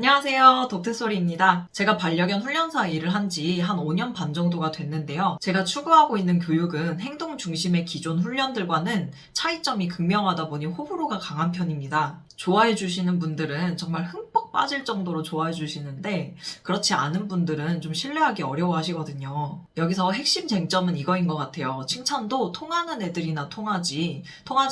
안녕하세요. 독특소리입니다. 제가 반려견 훈련사 일을 한 지 한 5년 반 정도가 됐는데요. 제가 추구하고 있는 교육은 행동 중심의 기존 훈련들과는 차이점이 극명하다 보니 호불호가 강한 편입니다. 좋아해 주시는 분들은 정말 흠뻑 빠질 정도로 좋아해 주시는데 그렇지 않은 분들은 좀 신뢰하기 어려워 하시거든요. 여기서 핵심 쟁점은 이거인 것 같아요. 칭찬도 통하는 애들이나 통하지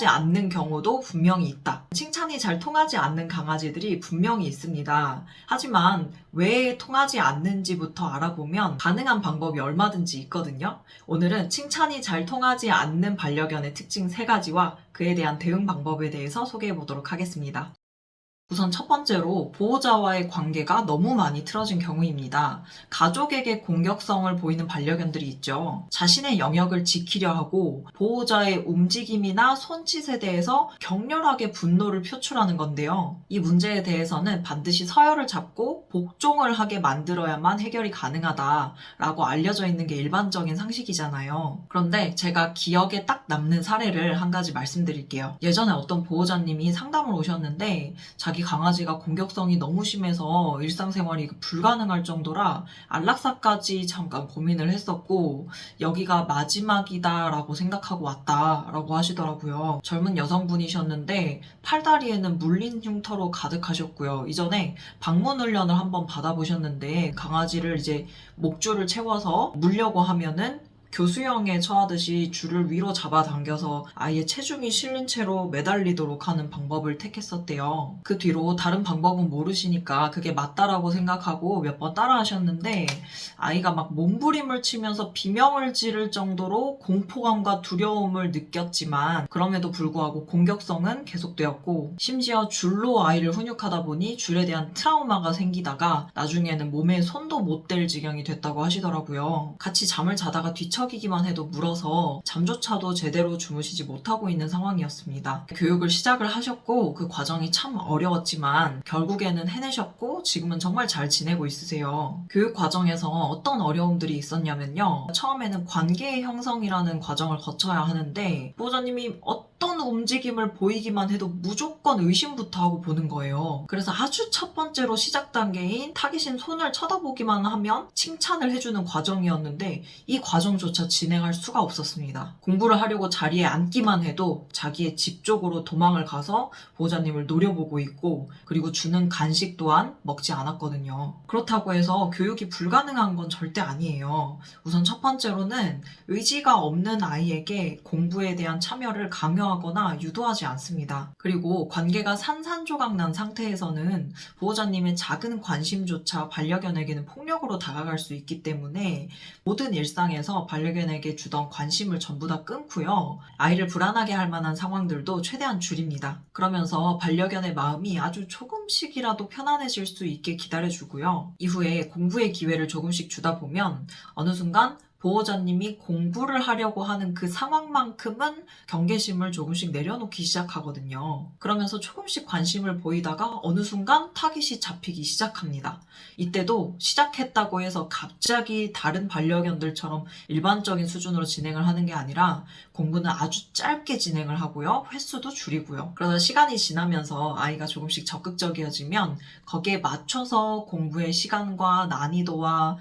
않는 경우도 분명히 있다. 칭찬이 잘 통하지 않는 강아지들이 분명히 있습니다. 하지만 왜 통하지 않는지부터 알아보면 가능한 방법이 얼마든지 있거든요. 오늘은 칭찬이 잘 통하지 않는 반려견의 특징 3가지와 그에 대한 대응 방법에 대해서 소개해 보도록 하겠습니다. 우선 첫 번째로 보호자와의 관계가 너무 많이 틀어진 경우입니다. 가족에게 공격성을 보이는 반려견들이 있죠. 자신의 영역을 지키려 하고 보호자의 움직임이나 손짓에 대해서 격렬하게 분노를 표출하는 건데요. 이 문제에 대해서는 반드시 서열을 잡고 복종을 하게 만들어야만 해결이 가능하다라고 알려져 있는 게 일반적인 상식이잖아요. 그런데 제가 기억에 딱 남는 사례를 한 가지 말씀드릴게요. 예전에 어떤 보호자님이 상담을 오셨는데 자기 강아지가 공격성이 너무 심해서 일상생활이 불가능할 정도라 안락사까지 잠깐 고민을 했었고 여기가 마지막이다라고 생각하고 왔다라고 하시더라고요. 젊은 여성분이셨는데 팔다리에는 물린 흉터로 가득하셨고요. 이전에 방문 훈련을 한번 받아보셨는데 강아지를 이제 목줄을 채워서 물려고 하면은 교수형에 처하듯이 줄을 위로 잡아당겨서 아예 체중이 실린 채로 매달리도록 하는 방법을 택했었대요. 그 뒤로 다른 방법은 모르시니까 그게 맞다라고 생각하고 몇 번 따라 하셨는데 아이가 막 몸부림을 치면서 비명을 지를 정도로 공포감과 두려움을 느꼈지만 그럼에도 불구하고 공격성은 계속되었고 심지어 줄로 아이를 훈육하다 보니 줄에 대한 트라우마가 생기다가 나중에는 몸에 손도 못 댈 지경이 됐다고 하시더라고요. 같이 잠을 자다가 뒤척이기만 해도 물어서 잠조차도 제대로 주무시지 못하고 있는 상황이었습니다. 교육을 시작을 하셨고 그 과정이 참 어려웠지만 결국에는 해내셨고 지금은 정말 잘 지내고 있으세요. 교육 과정에서 어떤 어려움들이 있었냐면요. 처음에는 관계의 형성이라는 과정을 거쳐야 하는데 보호자님이 어떤 움직임을 보이기만 해도 무조건 의심부터 하고 보는 거예요. 그래서 아주 첫 번째로 시작 단계인 타깃인 손을 쳐다보기만 하면 칭찬을 해주는 과정이었는데 이 과정조차 진행할 수가 없었습니다. 공부를 하려고 자리에 앉기만 해도 자기의 집 쪽으로 도망을 가서 보호자님을 노려보고 있고 그리고 주는 간식 또한 먹지 않았거든요. 그렇다고 해서 교육이 불가능한 건 절대 아니에요. 우선 첫 번째로는 의지가 없는 아이에게 공부에 대한 참여를 강요하거나 유도하지 않습니다. 그리고 관계가 산산조각 난 상태에서는 보호자님의 작은 관심조차 반려견에게는 폭력으로 다가갈 수 있기 때문에 모든 일상에서 반려견에게 주던 관심을 전부 다 끊고요. 아이를 불안하게 할 만한 상황들도 최대한 줄입니다. 그러면서 반려견의 마음이 아주 조금씩이라도 편안해질 수 있게 기다려주고요. 이후에 공부의 기회를 조금씩 주다 보면 어느 순간 보호자님이 공부를 하려고 하는 그 상황만큼은 경계심을 조금씩 내려놓기 시작하거든요. 그러면서 조금씩 관심을 보이다가 어느 순간 타깃이 잡히기 시작합니다. 이때도 시작했다고 해서 갑자기 다른 반려견들처럼 일반적인 수준으로 진행을 하는 게 아니라 공부는 아주 짧게 진행을 하고요. 횟수도 줄이고요. 그러다 시간이 지나면서 아이가 조금씩 적극적이어지면 거기에 맞춰서 공부의 시간과 난이도와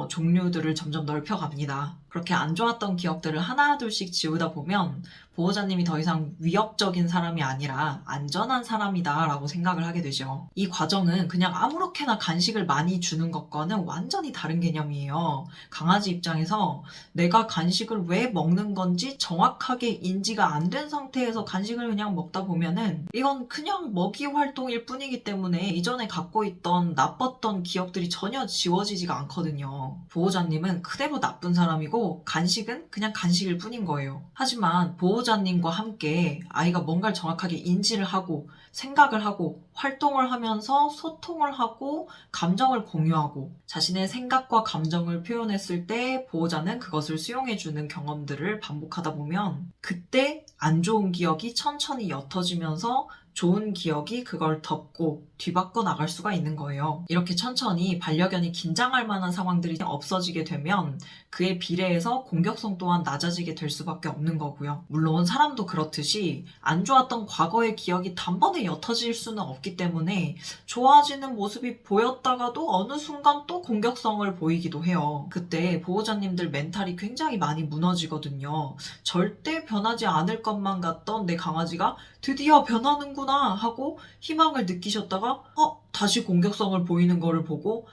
종류들을 점점 넓혀갑니다. 그렇게 안 좋았던 기억들을 하나둘씩 지우다 보면 보호자님이 더 이상 위협적인 사람이 아니라 안전한 사람이다 라고 생각을 하게 되죠. 이 과정은 그냥 아무렇게나 간식을 많이 주는 것과는 완전히 다른 개념이에요. 강아지 입장에서 내가 간식을 왜 먹는 건지 정확하게 인지가 안 된 상태에서 간식을 그냥 먹다 보면은 이건 그냥 먹이 활동일 뿐이기 때문에 이전에 갖고 있던 나빴던 기억들이 전혀 지워지지가 않거든요. 보호자님은 그대로 나쁜 사람이고 간식은 그냥 간식일 뿐인 거예요. 하지만 보호자님과 함께 아이가 뭔가를 정확하게 인지를 하고 생각을 하고 활동을 하면서 소통을 하고 감정을 공유하고 자신의 생각과 감정을 표현했을 때 보호자는 그것을 수용해주는 경험들을 반복하다 보면 그때 안 좋은 기억이 천천히 옅어지면서 좋은 기억이 그걸 덮고 뒤바꿔 나갈 수가 있는 거예요. 이렇게 천천히 반려견이 긴장할 만한 상황들이 없어지게 되면 그에 비례해서 공격성 또한 낮아지게 될 수밖에 없는 거고요. 물론 사람도 그렇듯이 안 좋았던 과거의 기억이 단번에 옅어질 수는 없기 때문에 좋아지는 모습이 보였다가도 어느 순간 또 공격성을 보이기도 해요. 그때 보호자님들 멘탈이 굉장히 많이 무너지거든요. 절대 변하지 않을 것만 같던 내 강아지가 드디어 변하는구나 하고 희망을 느끼셨다가 다시 공격성을 보이는 거를 보고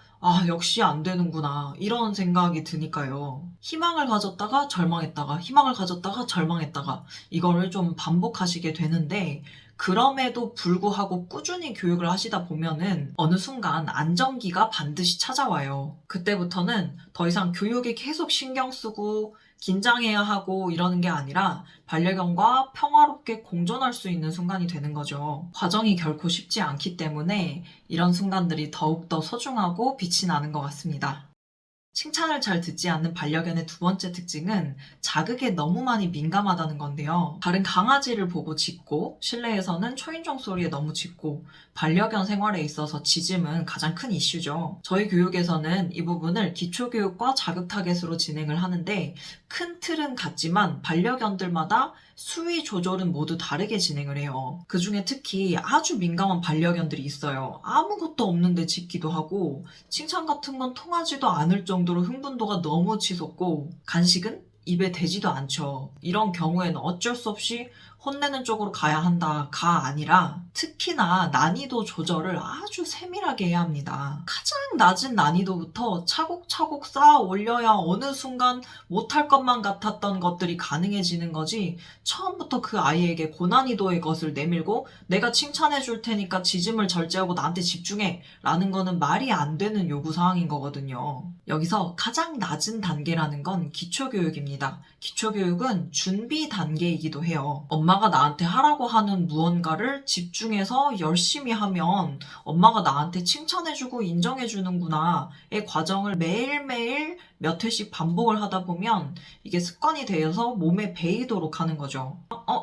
역시 안 되는구나 이런 생각이 드니까요. 희망을 가졌다가 절망했다가 희망을 가졌다가 절망했다가 이거를 좀 반복하시게 되는데 그럼에도 불구하고 꾸준히 교육을 하시다 보면은 어느 순간 안정기가 반드시 찾아와요. 그때부터는 더 이상 교육에 계속 신경 쓰고 긴장해야 하고 이러는 게 아니라 반려견과 평화롭게 공존할 수 있는 순간이 되는 거죠. 과정이 결코 쉽지 않기 때문에 이런 순간들이 더욱더 소중하고 빛이 나는 것 같습니다. 칭찬을 잘 듣지 않는 반려견의 두 번째 특징은 자극에 너무 많이 민감하다는 건데요. 다른 강아지를 보고 짖고 실내에서는 초인종 소리에 너무 짖고 반려견 생활에 있어서 짖음은 가장 큰 이슈죠. 저희 교육에서는 이 부분을 기초교육과 자극 타겟으로 진행을 하는데 큰 틀은 같지만 반려견들마다 수위 조절은 모두 다르게 진행을 해요. 그 중에 특히 아주 민감한 반려견들이 있어요. 아무것도 없는데 짖기도 하고 칭찬 같은 건 통하지도 않을 정도로 흥분도가 너무 치솟고 간식은 입에 대지도 않죠. 이런 경우에는 어쩔 수 없이 혼내는 쪽으로 가야 한다가 아니라 특히나 난이도 조절을 아주 세밀하게 해야 합니다. 가장 낮은 난이도부터 차곡차곡 쌓아 올려야 어느 순간 못할 것만 같았던 것들이 가능해지는 거지 처음부터 그 아이에게 고난이도의 것을 내밀고 내가 칭찬해 줄 테니까 짖음을 절제하고 나한테 집중해 라는 거는 말이 안 되는 요구사항인 거거든요. 여기서 가장 낮은 단계라는 건 기초교육입니다. 기초교육은 준비 단계이기도 해요. 엄마가 나한테 하라고 하는 무언가를 집중해서 열심히 하면 엄마가 나한테 칭찬해주고 인정해주는구나의 과정을 매일매일 몇 회씩 반복을 하다 보면 이게 습관이 되어서 몸에 배이도록 하는 거죠.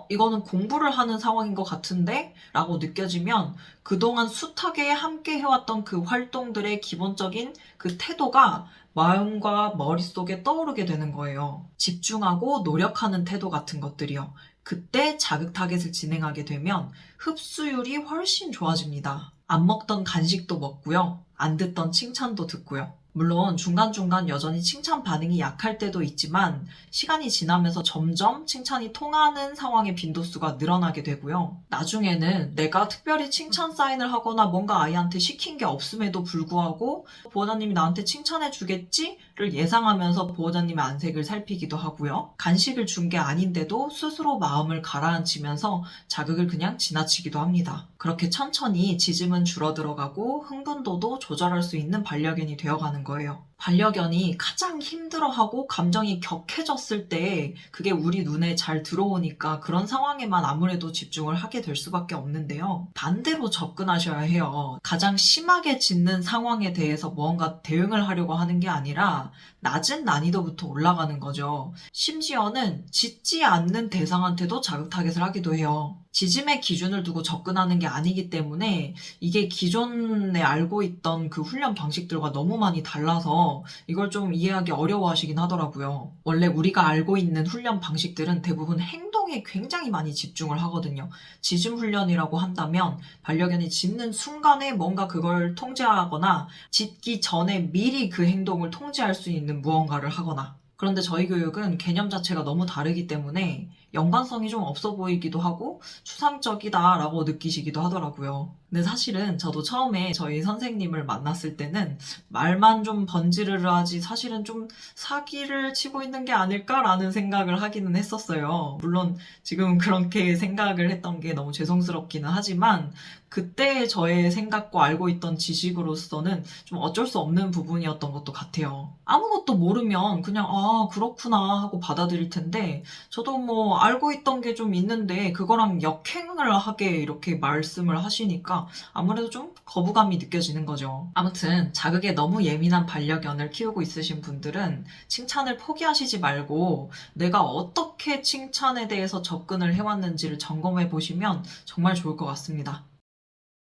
이거는 공부를 하는 상황인 것 같은데? 라고 느껴지면 그동안 숱하게 함께 해왔던 그 활동들의 기본적인 그 태도가 마음과 머릿속에 떠오르게 되는 거예요. 집중하고 노력하는 태도 같은 것들이요. 그때 자극 타겟을 진행하게 되면 흡수율이 훨씬 좋아집니다. 안 먹던 간식도 먹고요. 안 듣던 칭찬도 듣고요. 물론 중간중간 여전히 칭찬 반응이 약할 때도 있지만 시간이 지나면서 점점 칭찬이 통하는 상황의 빈도수가 늘어나게 되고요. 나중에는 내가 특별히 칭찬 사인을 하거나 뭔가 아이한테 시킨 게 없음에도 불구하고 보호자님이 나한테 칭찬해 주겠지를 예상하면서 보호자님의 안색을 살피기도 하고요. 간식을 준 게 아닌데도 스스로 마음을 가라앉히면서 자극을 그냥 지나치기도 합니다. 그렇게 천천히 짖음은 줄어들어가고 흥분도도 조절할 수 있는 반려견이 되어가는 거예요. 반려견이 가장 힘들어하고 감정이 격해졌을 때 그게 우리 눈에 잘 들어오니까 그런 상황에만 아무래도 집중을 하게 될 수밖에 없는데요. 반대로 접근하셔야 해요. 가장 심하게 짖는 상황에 대해서 무언가 대응을 하려고 하는 게 아니라 낮은 난이도부터 올라가는 거죠. 심지어는 짖지 않는 대상한테도 자극 타겟을 하기도 해요. 짖음의 기준을 두고 접근하는 게 아니기 때문에 이게 기존에 알고 있던 그 훈련 방식들과 너무 많이 달라서 이걸 좀 이해하기 어려워하시긴 하더라고요. 원래 우리가 알고 있는 훈련 방식들은 대부분 행동에 굉장히 많이 집중을 하거든요. 짖음 훈련이라고 한다면 반려견이 짖는 순간에 뭔가 그걸 통제하거나 짖기 전에 미리 그 행동을 통제할 수 있는 무언가를 하거나 그런데 저희 교육은 개념 자체가 너무 다르기 때문에 연관성이 좀 없어 보이기도 하고 추상적이다라고 느끼시기도 하더라고요. 근데 사실은 저도 처음에 저희 선생님을 만났을 때는 말만 좀 번지르르 하지 사실은 좀 사기를 치고 있는 게 아닐까라는 생각을 하기는 했었어요. 물론 지금 그렇게 생각을 했던 게 너무 죄송스럽기는 하지만 그때 저의 생각과 알고 있던 지식으로서는 좀 어쩔 수 없는 부분이었던 것도 같아요. 아무것도 모르면 그냥 그렇구나 하고 받아들일 텐데 저도 뭐 알고 있던 게 좀 있는데 그거랑 역행을 하게 이렇게 말씀을 하시니까 아무래도 좀 거부감이 느껴지는 거죠. 아무튼 자극에 너무 예민한 반려견을 키우고 있으신 분들은 칭찬을 포기하시지 말고 내가 어떻게 칭찬에 대해서 접근을 해왔는지를 점검해 보시면 정말 좋을 것 같습니다.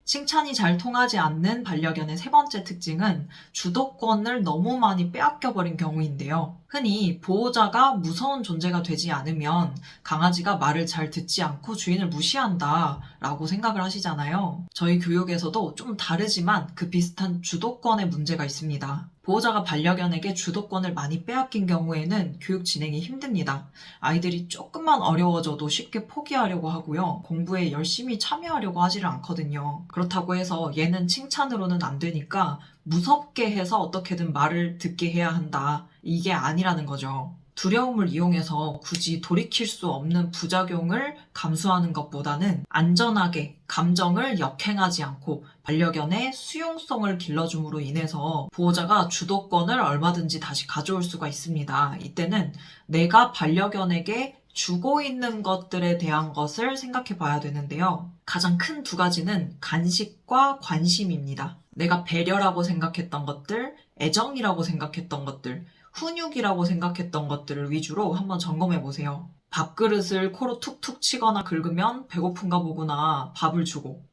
칭찬이 잘 통하지 않는 반려견의 세 번째 특징은 주도권을 너무 많이 빼앗겨버린 경우인데요. 흔히 보호자가 무서운 존재가 되지 않으면 강아지가 말을 잘 듣지 않고 주인을 무시한다 라고 생각을 하시잖아요. 저희 교육에서도 좀 다르지만 그 비슷한 주도권의 문제가 있습니다. 보호자가 반려견에게 주도권을 많이 빼앗긴 경우에는 교육 진행이 힘듭니다. 아이들이 조금만 어려워져도 쉽게 포기하려고 하고요. 공부에 열심히 참여하려고 하지를 않거든요. 그렇다고 해서 얘는 칭찬으로는 안 되니까 무섭게 해서 어떻게든 말을 듣게 해야 한다. 이게 아니라는 거죠. 두려움을 이용해서 굳이 돌이킬 수 없는 부작용을 감수하는 것보다는 안전하게 감정을 역행하지 않고 반려견의 수용성을 길러줌으로 인해서 보호자가 주도권을 얼마든지 다시 가져올 수가 있습니다. 이때는 내가 반려견에게 주고 있는 것들에 대한 것을 생각해 봐야 되는데요. 가장 큰 두 가지는 간식과 관심입니다. 내가 배려라고 생각했던 것들, 애정이라고 생각했던 것들, 훈육이라고 생각했던 것들을 위주로 한번 점검해 보세요. 밥그릇을 코로 툭툭 치거나 긁으면 배고픈가 보구나 밥을 주고,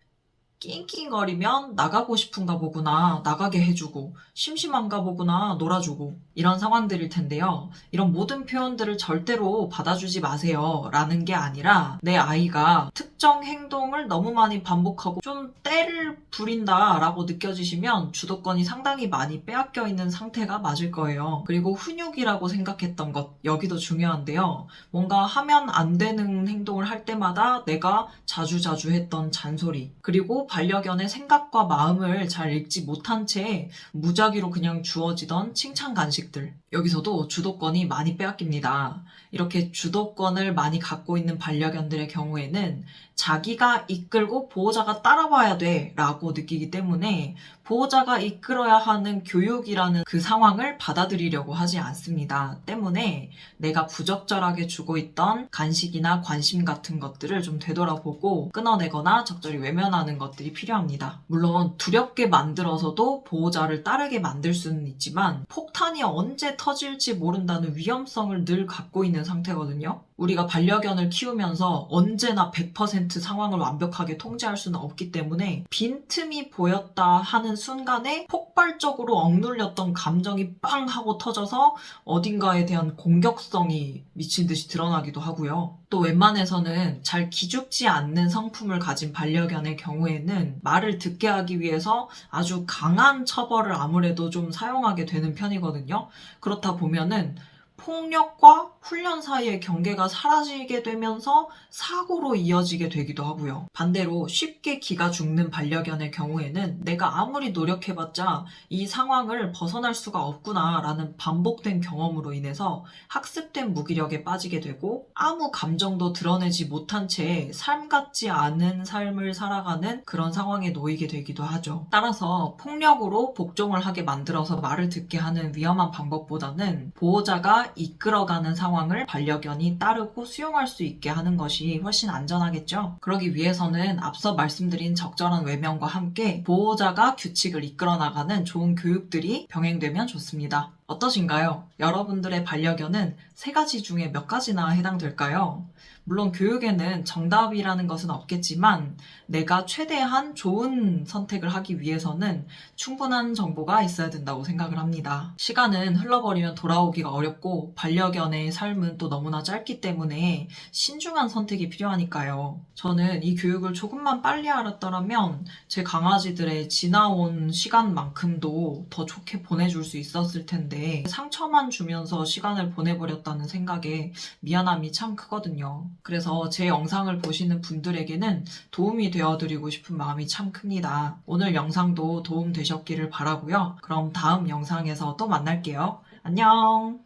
낑낑거리면 나가고 싶은가 보구나 나가게 해주고, 심심한가 보구나 놀아주고, 이런 상황들일 텐데요. 이런 모든 표현들을 절대로 받아주지 마세요 라는 게 아니라 내 아이가 특정 행동을 너무 많이 반복하고 좀 때를 부린다 라고 느껴지시면 주도권이 상당히 많이 빼앗겨 있는 상태가 맞을 거예요. 그리고 훈육이라고 생각했던 것, 여기도 중요한데요. 뭔가 하면 안 되는 행동을 할 때마다 내가 자주자주 했던 잔소리, 그리고 반려견의 생각과 마음을 잘 읽지 못한 채 무작위로 그냥 주어지던 칭찬 간식들, 여기서도 주도권이 많이 빼앗깁니다. 이렇게 주도권을 많이 갖고 있는 반려견들의 경우에는 자기가 이끌고 보호자가 따라와야 돼 라고 느끼기 때문에 보호자가 이끌어야 하는 교육이라는 그 상황을 받아들이려고 하지 않습니다. 때문에 내가 부적절하게 주고 있던 간식이나 관심 같은 것들을 좀 되돌아보고 끊어내거나 적절히 외면하는 것들이 필요합니다. 물론 두렵게 만들어서도 보호자를 따르게 만들 수는 있지만 폭탄이 언제 터질지 모른다는 위험성을 늘 갖고 있는 상태거든요. 우리가 반려견을 키우면서 언제나 100% 상황을 완벽하게 통제할 수는 없기 때문에 빈틈이 보였다 하는 순간에 폭발적으로 억눌렸던 감정이 빵 하고 터져서 어딘가에 대한 공격성이 미친 듯이 드러나기도 하고요. 또 웬만해서는 잘 기죽지 않는 성품을 가진 반려견의 경우에는 말을 듣게 하기 위해서 아주 강한 처벌을 아무래도 좀 사용하게 되는 편이거든요. 그렇다 보면은 폭력과 훈련 사이의 경계가 사라지게 되면서 사고로 이어지게 되기도 하고요. 반대로 쉽게 기가 죽는 반려견의 경우에는 내가 아무리 노력해봤자 이 상황을 벗어날 수가 없구나라는 반복된 경험으로 인해서 학습된 무기력에 빠지게 되고 아무 감정도 드러내지 못한 채 삶 같지 않은 삶을 살아가는 그런 상황에 놓이게 되기도 하죠. 따라서 폭력으로 복종을 하게 만들어서 말을 듣게 하는 위험한 방법보다는 보호자가 이끌어가는 상황을 반려견이 따르고 수용할 수 있게 하는 것이 훨씬 안전하겠죠. 그러기 위해서는 앞서 말씀드린 적절한 외면과 함께 보호자가 규칙을 이끌어 나가는 좋은 교육들이 병행되면 좋습니다. 어떠신가요? 여러분들의 반려견은 세 가지 중에 몇 가지나 해당될까요? 물론 교육에는 정답이라는 것은 없겠지만 내가 최대한 좋은 선택을 하기 위해서는 충분한 정보가 있어야 된다고 생각을 합니다. 시간은 흘러버리면 돌아오기가 어렵고 반려견의 삶은 또 너무나 짧기 때문에 신중한 선택이 필요하니까요. 저는 이 교육을 조금만 빨리 알았더라면 제 강아지들의 지나온 시간만큼도 더 좋게 보내줄 수 있었을 텐데 상처만 주면서 시간을 보내버렸다는 생각에 미안함이 참 크거든요. 그래서 제 영상을 보시는 분들에게는 도움이 되어드리고 싶은 마음이 참 큽니다. 오늘 영상도 도움 되셨기를 바라고요. 그럼 다음 영상에서 또 만날게요. 안녕!